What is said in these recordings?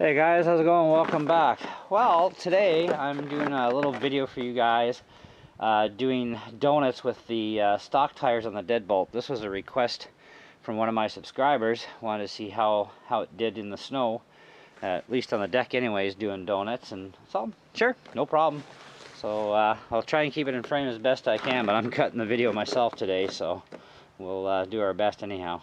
Hey guys, how's it going? Welcome back. Well, today I'm doing a little video for you guys doing donuts with the stock tires on the Deadbolt. This was a request from one of my subscribers. Wanted to see how it did in the snow, at least on the deck anyways, doing donuts. And so, sure, no problem. So I'll try and keep it in frame as best I can, but I'm cutting the video myself today, so we'll do our best anyhow.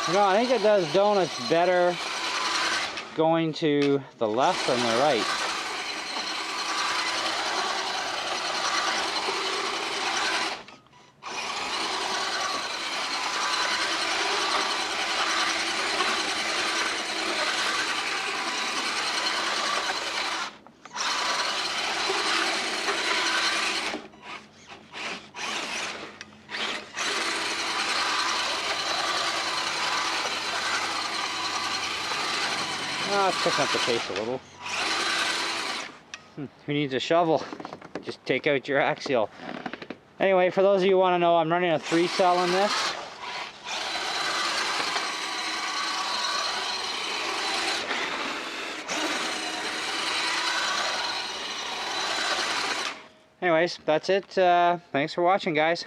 You know, I think it does donuts better going to the left than the right. It's picking up the pace a little. Who needs a shovel? Just take out your axial. Anyway, for those of you who want to know, I'm running a 3-cell in this. Anyways, that's it. Thanks for watching, guys.